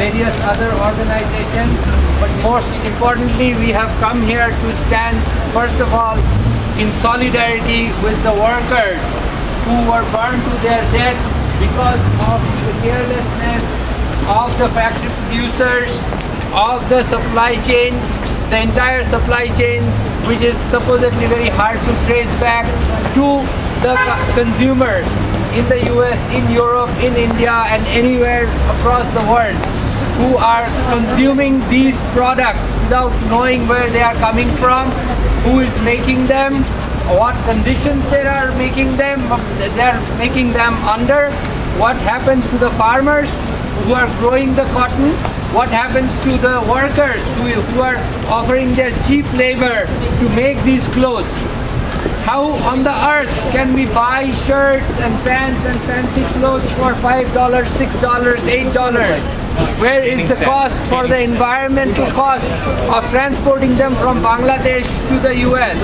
various other organizations. But most importantly, we have come here to stand, first of all, in solidarity with the workers who were burned to their deaths because of the carelessness of the factory producers, of the supply chain, the entire supply chain, which is supposedly very hard to trace back to the consumers in the US, in Europe, in India, and anywhere across the world who are consuming these products without knowing where they are coming from, who is making them, what conditions they are making them under, what happens to the farmers who are growing the cotton, what happens to the workers who are offering their cheap labor to make these clothes. How on the earth can we buy shirts and pants and fancy clothes for $5, $6, $8? Where is the cost for the environmental cost of transporting them from Bangladesh to the US?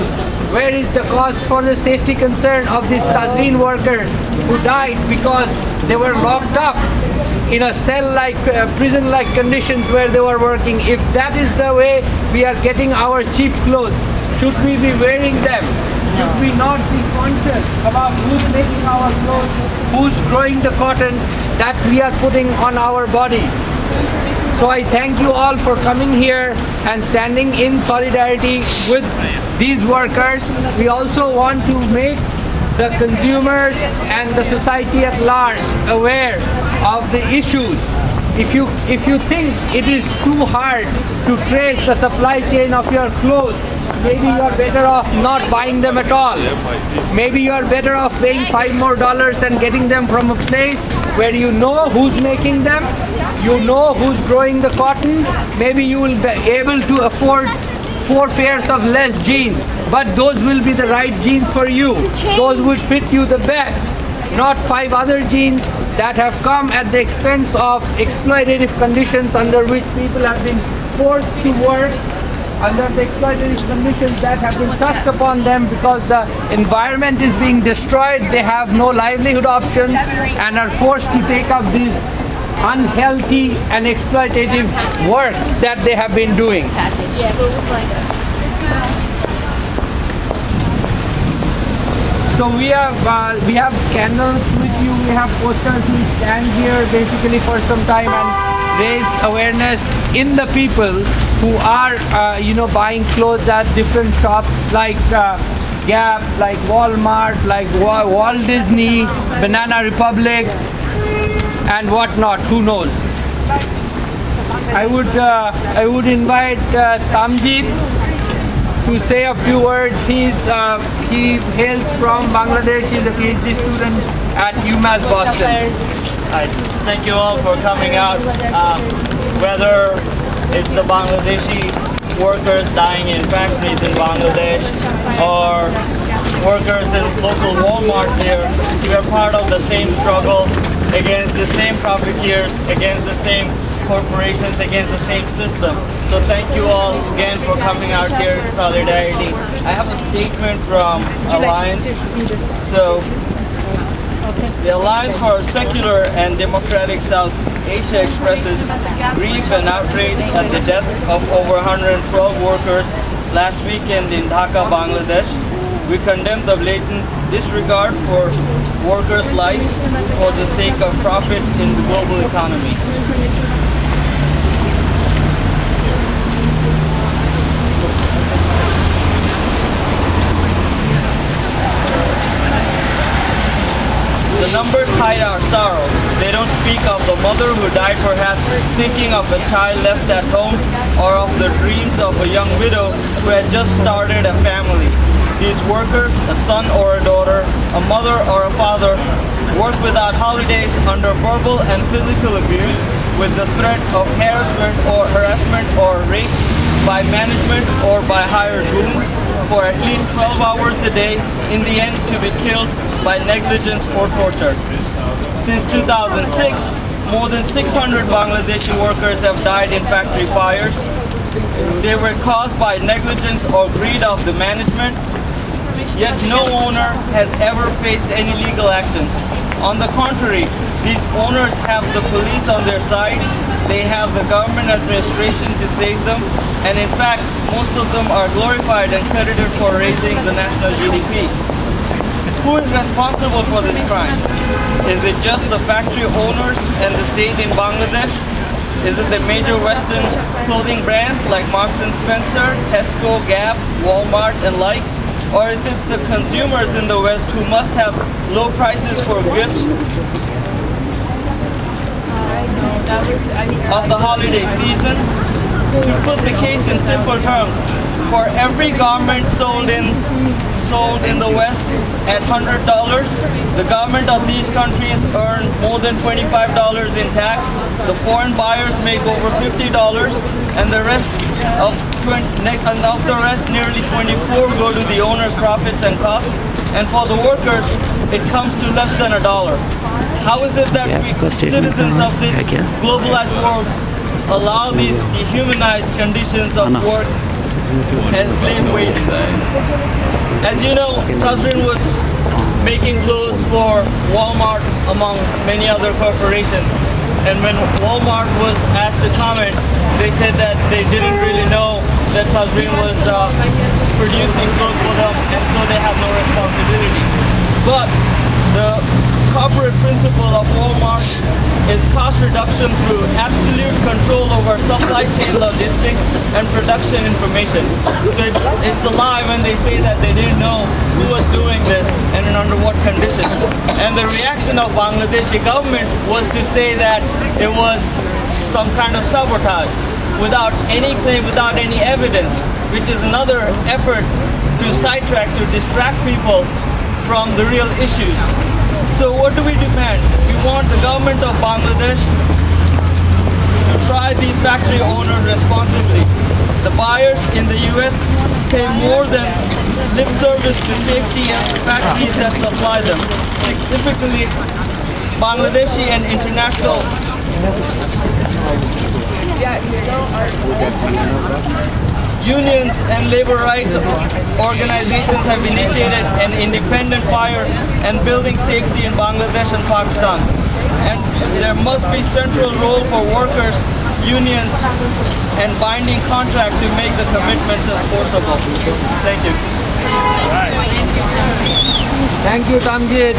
Where is the cost for the safety concern of these Tazreen workers who died because they were locked up in a cell-like, prison-like conditions where they were working? If that is the way we are getting our cheap clothes, should we be wearing them? Should we not be conscious about who's making our clothes, who's growing the cotton that we are putting on our body? So I thank you all for coming here and standing in solidarity with these workers. We also want to make the consumers and the society at large aware of the issues. If you think it is too hard to trace the supply chain of your clothes, maybe you are better off not buying them at all. Maybe you are better off paying $5 more and getting them from a place where you know who's making them, you know who's growing the cotton. Maybe you will be able to afford 4 pairs of less jeans, but those will be the right jeans for you. Those would fit you the best, not 5 other jeans that have come at the expense of exploitative conditions under which people have been forced to work, under the exploitative conditions that have been thrust upon them because the environment is being destroyed. They have no livelihood options and are forced to take up these unhealthy and exploitative works that they have been doing. So we have candles with you, we have posters. We stand here basically for some time and raise awareness in the people who are buying clothes at different shops like Gap, like Walmart, like Walt Disney, Banana Republic, and whatnot. Who knows? I would invite Tamjid to say a few words. He hails from Bangladesh. He's a PhD student at UMass Boston. Thank you all for coming out. Whether it's the Bangladeshi workers dying in factories in Bangladesh or workers in local Walmarts here, we are part of the same struggle against the same profiteers, against the same corporations, against the same system. So thank you all again for coming out here in solidarity. I have a statement from Alliance. So the Alliance for Secular and Democratic South Asia expresses grief and outrage at the death of over 112 workers last weekend in Dhaka, Bangladesh. We condemn the blatant disregard for workers' lives for the sake of profit in the global economy. The numbers hide our sorrow. They don't speak of the mother who died perhaps thinking of a child left at home or of the dreams of a young widow who had just started a family. These workers, a son or a daughter, a mother or a father, work without holidays under verbal and physical abuse with the threat of harassment or rape by management or by hired goons for at least 12 hours a day, in the end to be killed by negligence or torture. Since 2006, more than 600 Bangladeshi workers have died in factory fires. They were caused by negligence or greed of the management. yet no owner has ever faced any legal actions. On the contrary, these owners have the police on their side, they have the government administration to save them, and in fact, most of them are glorified and credited for raising the national GDP. Who is responsible for this crime? Is it just the factory owners and the state in Bangladesh? Is it the major Western clothing brands like Marks and Spencer, Tesco, Gap, Walmart, and like? Or is it the consumers in the West who must have low prices for gifts of the holiday season? To put the case in simple terms, for every garment sold in the West at $100, the government of these countries earn more than $25 in tax. The foreign buyers make over $50, and the rest of the rest, nearly 24, go to the owner's profits and costs. And for the workers, it comes to less than $1. How is it that we, citizens of this globalized world, allow these dehumanized conditions of work and slave wages? As you know, Tazreen was making clothes for Walmart among many other corporations. And when Walmart was asked to comment, they said that they didn't really know that Tazreen was producing clothes for them, and so they have no responsibility. But the corporate principle of Walmart is cost reduction through absolute control over supply chain logistics and production information. So it's a lie when they say that they didn't know who was doing this and under what conditions. And the reaction of Bangladeshi government was to say that it was some kind of sabotage without any claim, without any evidence, which is another effort to sidetrack, to distract people from the real issues. So what do we demand? We want the government of Bangladesh to try these factory owners responsibly. The buyers in the US pay more than lip service to safety and factories that supply them. Significantly, Bangladeshi and international unions and labor rights organizations have initiated an independent fire and building safety in Bangladesh and Pakistan. And there must be central role for workers, unions, and binding contract to make the commitments enforceable. Thank you. Thank you, Tamjid.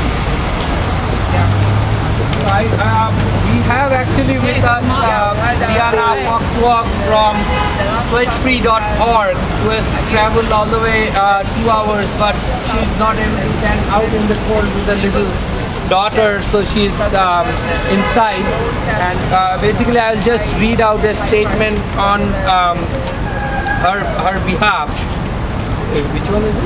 We have actually with us Diana Foxwalk from sweatfree.org, who has traveled all the way 2 hours, but she's not able to stand out in the cold with a little daughter, so she's inside. And basically, I'll just read out a statement on her behalf. Which one is this?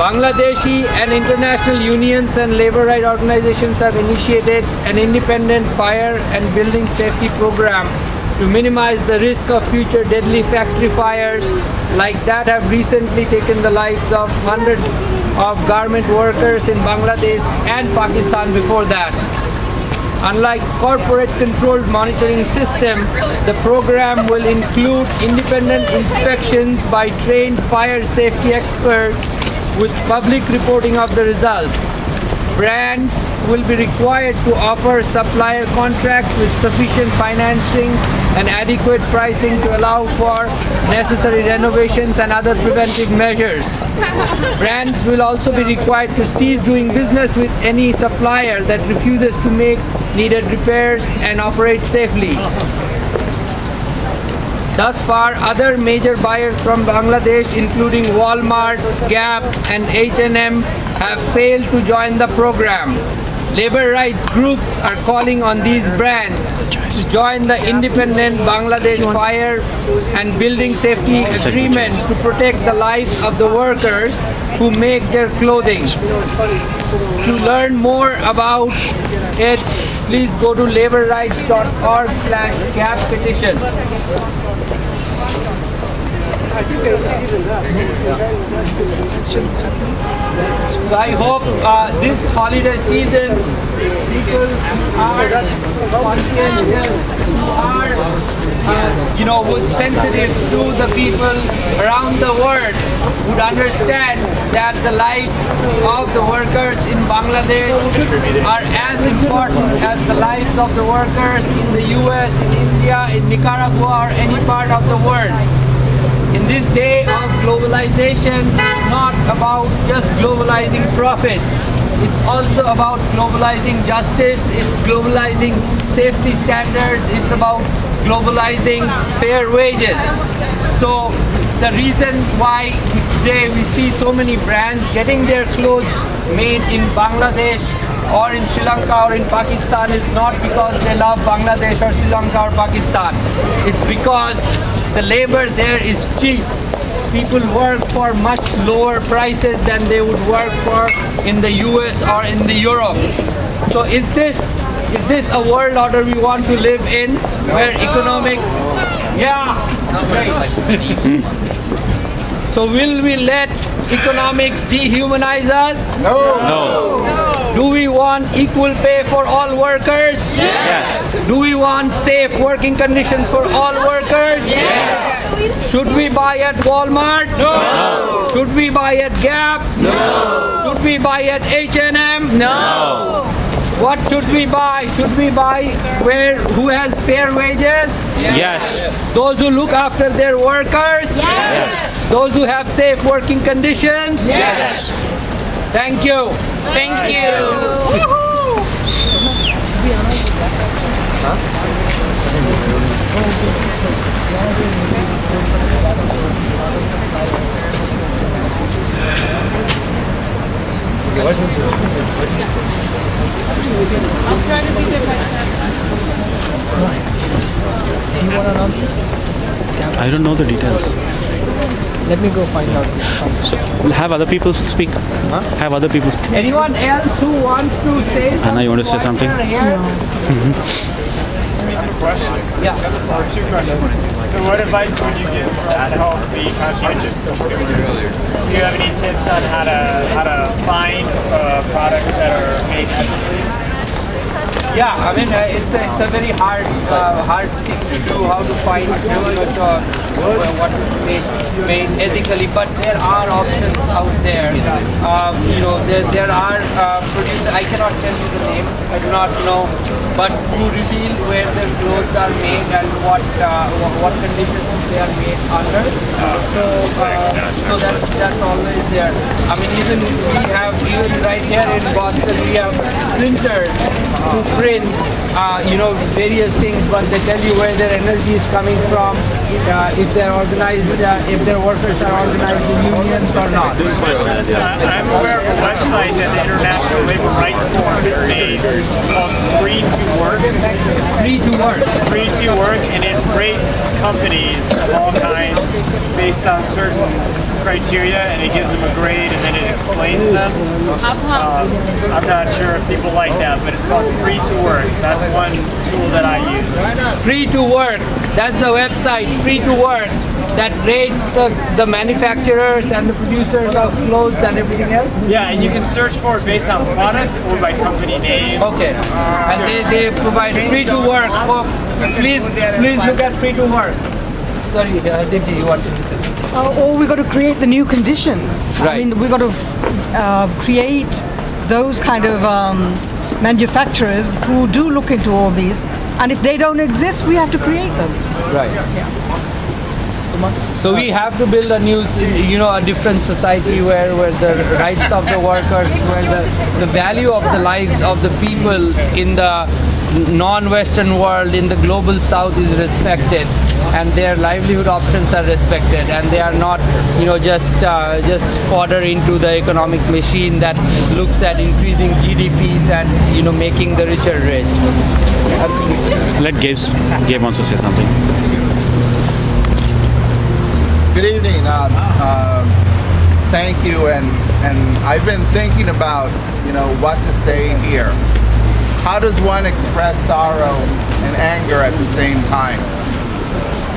Bangladeshi and international unions and labor right organizations have initiated an independent fire and building safety program to minimize the risk of future deadly factory fires like that have recently taken the lives of hundreds of garment workers in Bangladesh and Pakistan before that. Unlike corporate controlled monitoring system, the program will include independent inspections by trained fire safety experts with public reporting of the results. Brands will be required to offer supplier contracts with sufficient financing and adequate pricing to allow for necessary renovations and other preventive measures. Brands will also be required to cease doing business with any supplier that refuses to make needed repairs and operate safely. Thus far, other major buyers from Bangladesh, including Walmart, Gap, and H&M, have failed to join the program. Labor rights groups are calling on these brands to join the independent Bangladesh Fire and Building Safety Agreement to protect the lives of the workers who make their clothing. To learn more about it, please go to laborrights.org/gap petition. So I hope this holiday season people are sensitive to the people around the world, would understand that the lives of the workers in Bangladesh are as important as the lives of the workers in the US, in India, in Nicaragua, or any part of the world. In this day of globalization, it's not about just globalizing profits. It's also about globalizing justice. It's globalizing safety standards. It's about globalizing fair wages. So the reason why today we see so many brands getting their clothes made in Bangladesh or in Sri Lanka or in Pakistan is not because they love Bangladesh or Sri Lanka or Pakistan. It's because the labor there is cheap. People work for much lower prices than they would work for in the US or in the Europe. So is this a world order we want to live in, where economic? Yeah. Right. So will we let economics dehumanize us? No. Do we want equal pay for all workers? Yes. Do we want safe working conditions for all workers? Yes. Should we buy at Walmart? No. Should we buy at Gap? No. Should we buy at H&M? No. What should we buy? Should we buy who has fair wages? Yes. Those who look after their workers? Yes. Those who have safe working conditions? Yes. Thank you. Thank you. I don't know the details. Let me go find out. So, we'll have other people speak. Have other people. Anyone else who wants to say something? Anna, you want to say something? Here? Yeah. Two questions. So what advice would you give for us to help the conscientious consumers? Do you have any tips on how to find products that are made ethically? Yeah, I mean it's a very hard thing to do. How to find what is made ethically, but there are options out there. There are producers. I cannot tell you the name. I do not know, but who reveal where their clothes are made and what conditions they are made under. So that's always there. I mean, even right here in Boston, we have printers to print, various things, but they tell you where their energy is coming from, if they're organized, if their workers are organized in unions or not. I'm aware of a website that the International Labor Rights Forum has made called Free to Work. Free to work. Free to Work, and it rates companies of all kinds based on certain criteria, and it gives them a grade, and then it explains them. I'm not sure if people like that, but it's called Free to Work. That's one tool that I use. Free to work. That's the website, Free to Work, that rates the manufacturers and the producers of clothes and everything else. Yeah, and you can search for it based on product or by company name. Okay. And they provide Free to Work, folks. Please look at Free to Work. Sorry, Dipti, you wanted to say? Or we got to create the new conditions. Right. I mean, we got to create those kind of manufacturers who do look into all these. And if they don't exist, we have to create them. Right. So we have to build a different society where the rights of the workers, where the value of the lives of the people in the non-Western world, in the global South is respected, and their livelihood options are respected, and they are not, just fodder into the economic machine that looks at increasing GDPs and making the richer rich. Absolutely. Let Gabe wants to say something. Good evening. Thank you, and I've been thinking about what to say here. How does one express sorrow and anger at the same time?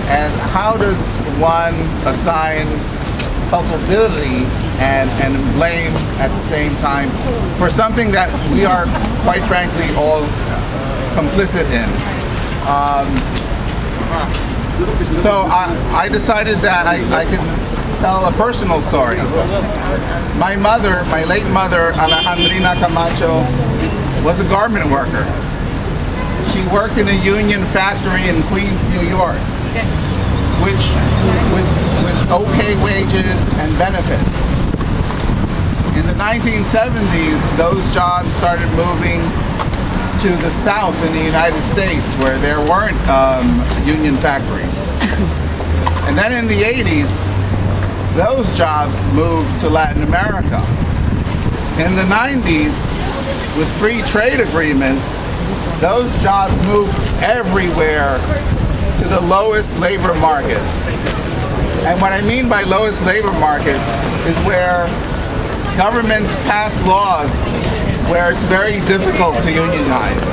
And how does one assign culpability and blame at the same time for something that we are, quite frankly, all complicit in? So I decided that I could tell a personal story. My mother, my late mother, Alejandrina Camacho, was a garment worker. She worked in a union factory in Queens, New York, with okay wages and benefits. In the 1970s, those jobs started moving to the South in the United States, where there weren't union factories. And then in the 80s, those jobs moved to Latin America. In the 90s, with free trade agreements, those jobs moved everywhere to the lowest labor markets. And what I mean by lowest labor markets is where governments pass laws where it's very difficult to unionize,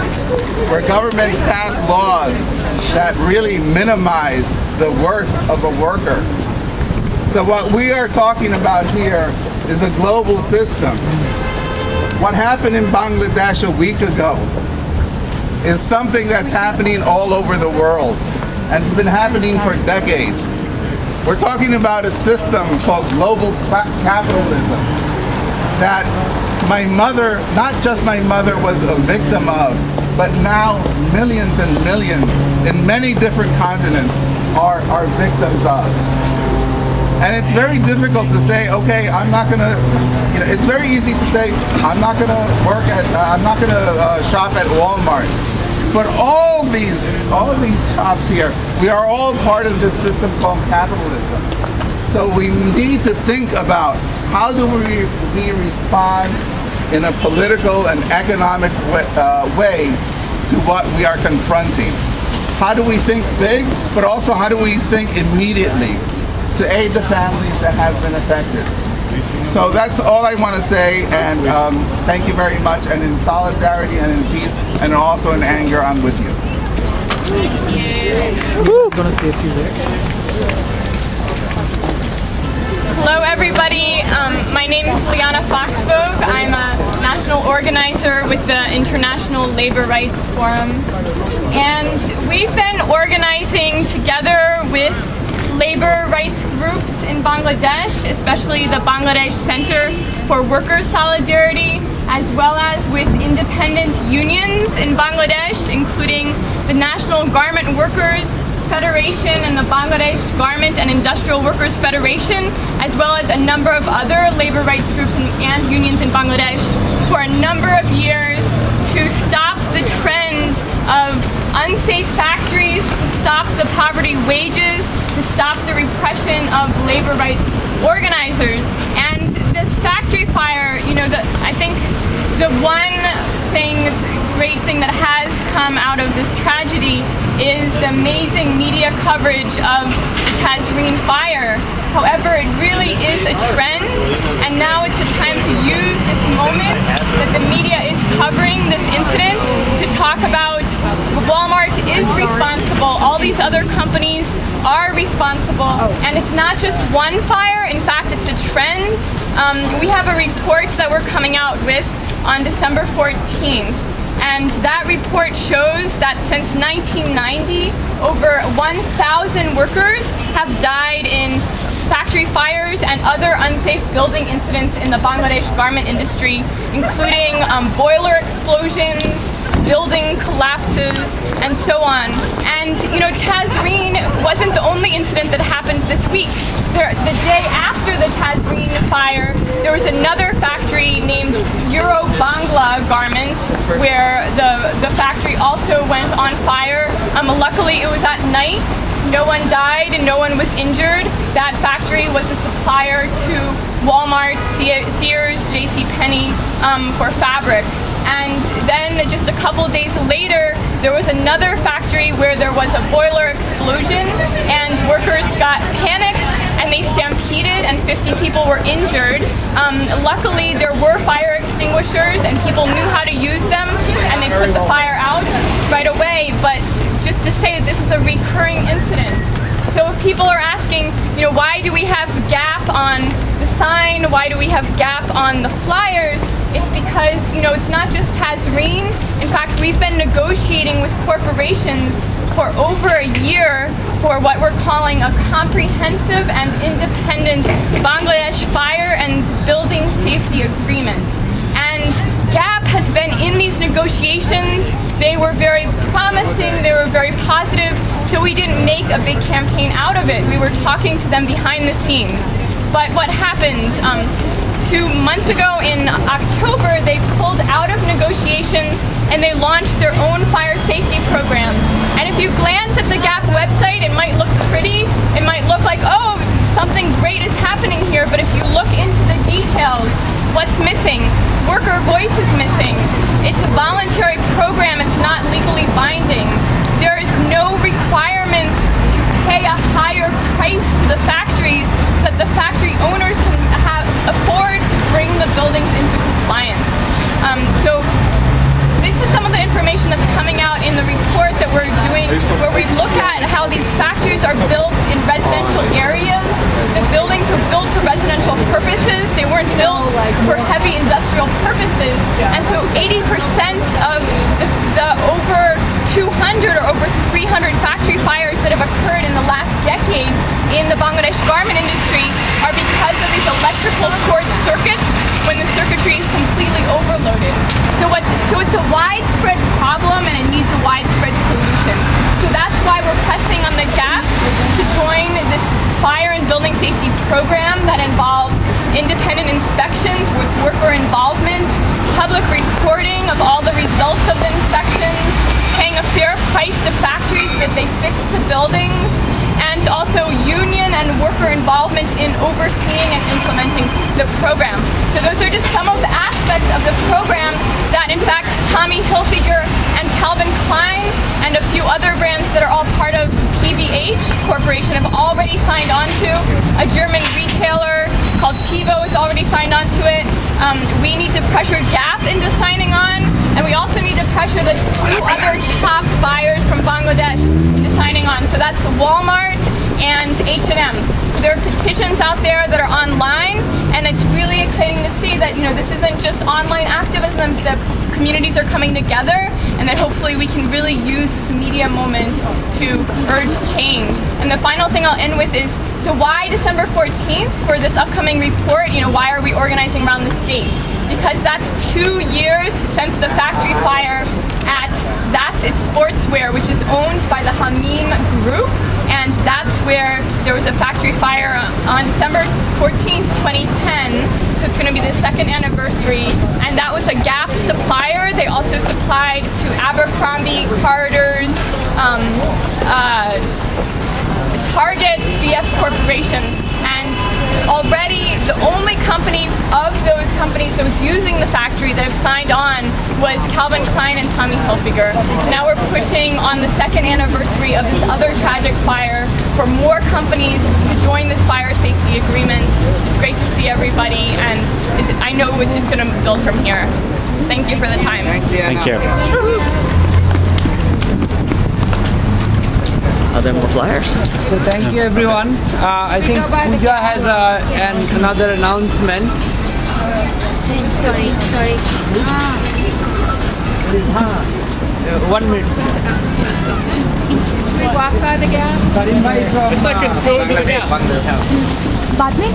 where governments pass laws that really minimize the worth of a worker. So what we are talking about here is a global system. What happened in Bangladesh a week ago is something that's happening all over the world and has been happening for decades. We're talking about a system called global capitalism that my mother, not just my mother, was a victim of, but now millions and millions in many different continents are victims of. And it's very difficult to say, okay, I'm not gonna, it's very easy to say, I'm not gonna shop at Walmart. But all these shops here, we are all part of this system called capitalism. So we need to think about how do we respond in a political and economic way to what we are confronting. How do we think big, but also how do we think immediately to aid the families that have been affected? So that's all I want to say, and thank you very much, and in solidarity and in peace, and also in anger, I'm with you. Hello everybody, my name is Liana Foxvogue. I'm a national organizer with the International Labor Rights Forum, and we've been organizing together with labor rights groups in Bangladesh, especially the Bangladesh Center for Workers' Solidarity, as well as with independent unions in Bangladesh, including the National Garment Workers Federation and the Bangladesh Garment and Industrial Workers Federation, as well as a number of other labor rights groups and unions in Bangladesh for a number of years to stop the trend of unsafe factories, to stop the poverty wages, to stop the repression of labor rights organizers. And this factory fire, I think the one great thing that has come out of this tragedy is the amazing media coverage of the Tazreen fire. However, it really is a trend, and now it's a time to use this moment that the media is covering this incident to talk about Walmart is responsible, all these other companies are responsible, and it's not just one fire, in fact it's a trend. We have a report that we're coming out with on December 14th. And that report shows that since 1990, over 1,000 workers have died in factory fires and other unsafe building incidents in the Bangladesh garment industry, including boiler explosions, building collapses, and so on. And Tazreen wasn't the only incident that happened this week. The day after the Tazreen fire, there was another factory named Euro Bangla Garment, where the factory also went on fire. Luckily, it was at night. No one died and no one was injured. That factory was a supplier to Walmart, Sears, JCPenney for fabric. And then just a couple days later, there was another factory where there was a boiler explosion and workers got panicked and they stampeded and 50 people were injured. Luckily, there were fire extinguishers and people knew how to use them and they put the fire out right away. But just to say that this is a recurring incident. why do we have Gap on the flyers, it's because, it's not just Tazreen. In fact, we've been negotiating with corporations for over a year for what we're calling a comprehensive and independent Bangladesh fire and building safety agreement. And Gap has been in these negotiations. They were very promising, they were very positive, so we didn't make a big campaign out of it. We were talking to them behind the scenes. But what happened? 2 months ago in October, they pulled out of negotiations and they launched their own fire safety program. And if you glance at the Gap website, it might look pretty. It might look like, oh, something great is happening here. But if you look into the details, what's missing? Worker voice is missing. It's a voluntary program. It's not legally binding. There is no requirements to pay a higher price to the factories so that the factory owners can afford to bring the buildings into compliance. So this is some of the information that's coming out in the report that we're doing, where we look at how these factories are built in residential areas. The buildings were built for residential purposes. They weren't built for heavy industrial purposes. And so 80% of the over 200 or over 300 factory fires that have occurred in the last decade in the Bangladesh garment industry are because of these electrical short circuits when the circuitry is completely overloaded. So it's a widespread problem and it needs a widespread solution. So that's why we're pressing on the Gap to join this fire and building safety program that involves independent inspections with worker involvement, public reporting of all the results of the inspections, paying a fair price to factories so that they fix the buildings, and also union and worker involvement in overseeing and implementing the program. So those are just some of the aspects of the program that, in fact, Tommy Hilfiger and Calvin Klein and a few other brands that are all part of PVH Corporation have already signed on to. A German retailer called Chivo has already signed on to it. We need to pressure Gap into signing on, and we also need to pressure the 2 other top buyers from Bangladesh into signing on. So that's Walmart and H&M. So there are petitions out there that are online, and it's really exciting to see that this isn't just online activism. The communities are coming together, and that hopefully we can really use this media moment to urge change. And the final thing I'll end with is, so why December 14th for this upcoming report? Why are we organizing around the state? Because that's 2 years since the factory fire at That's It Sportswear, which is owned by the Hamim Group, and that's where there was a factory fire on December 14th, 2010. So it's going to be the 2nd anniversary, and that was a Gap supplier. They also supplied to Abercrombie, Carter's, Target, BF Corporation, and already the only company of those companies that was using the factory that have signed on was Calvin Klein and Tommy Hilfiger. So now we're pushing on the 2nd anniversary of this other tragic fire for more companies to join this fire safety agreement. It's great to see everybody, and I know it's just going to build from here. Thank you for the time. Thank you. Are there more flyers? So thank you everyone. I think Pooja has another announcement. Sorry. 1 minute. We walk by the Gap. Karim bhai from बाद में?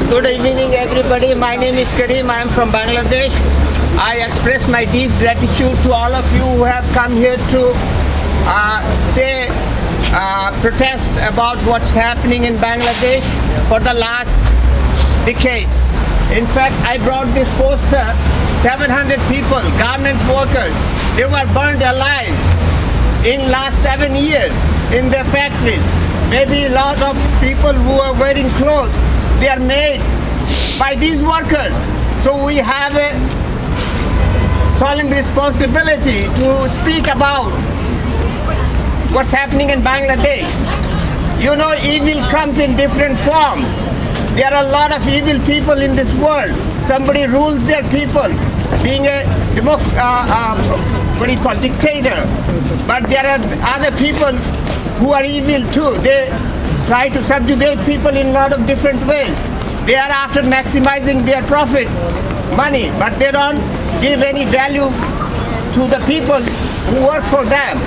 Good evening, everybody. My name is Karim. I am from Bangladesh. I express my deep gratitude to all of you who have come here to protest about what's happening in Bangladesh for the last decade. In fact, I brought this poster. 700 people, garment workers, they were burned alive in last 7 years in their factories. Maybe a lot of people who are wearing clothes, they are made by these workers. So we have a solemn responsibility to speak about what's happening in Bangladesh. Evil comes in different forms. there are a lot of evil people in this world. Somebody rules their people, being a dictator. But there are other people who are evil too. They try to subjugate people in a lot of different ways. They are after maximizing their profit, money, but they don't give any value to the people who work for them.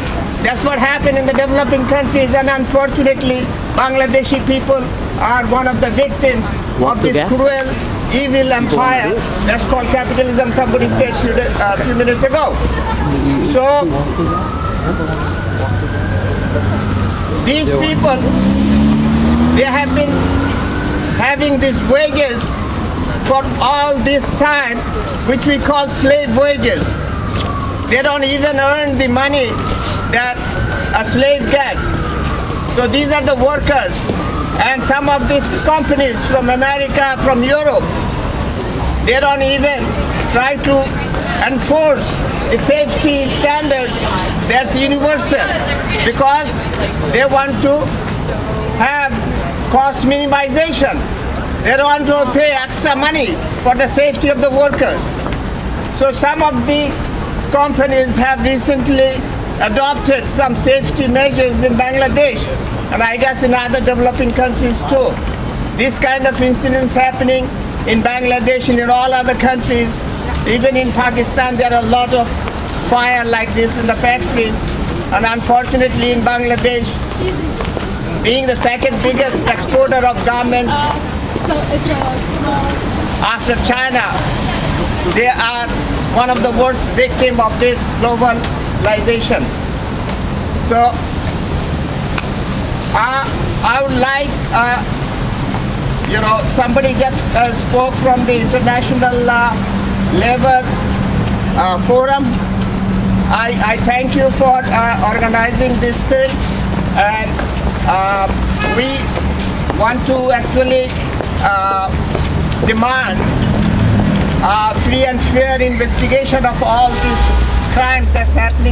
That's what happened in the developing countries, and unfortunately, Bangladeshi people are one of the victims of this cruel, evil empire that's called capitalism, somebody said a few minutes ago. So, these people, they have been having these wages for all this time, which we call slave wages. They don't even earn the money that a slave gets. So these are the workers, and some of these companies from America, from Europe, they don't even try to enforce the safety standards that's universal, because they want to have cost minimization. They don't want to pay extra money for the safety of the workers. So some of the companies have recently adopted some safety measures in Bangladesh, and I guess in other developing countries too. This kind of incidents happening in Bangladesh and in all other countries. Even in Pakistan, there are a lot of fire like this in the factories. And unfortunately in Bangladesh, being the second biggest exporter of garments after China, they are one of the worst victims of this globalization. So I would like, somebody just spoke from the International Labor Forum. I thank you for organizing this thing, and we want to actually demand free and fair investigation of all these crimes that's happening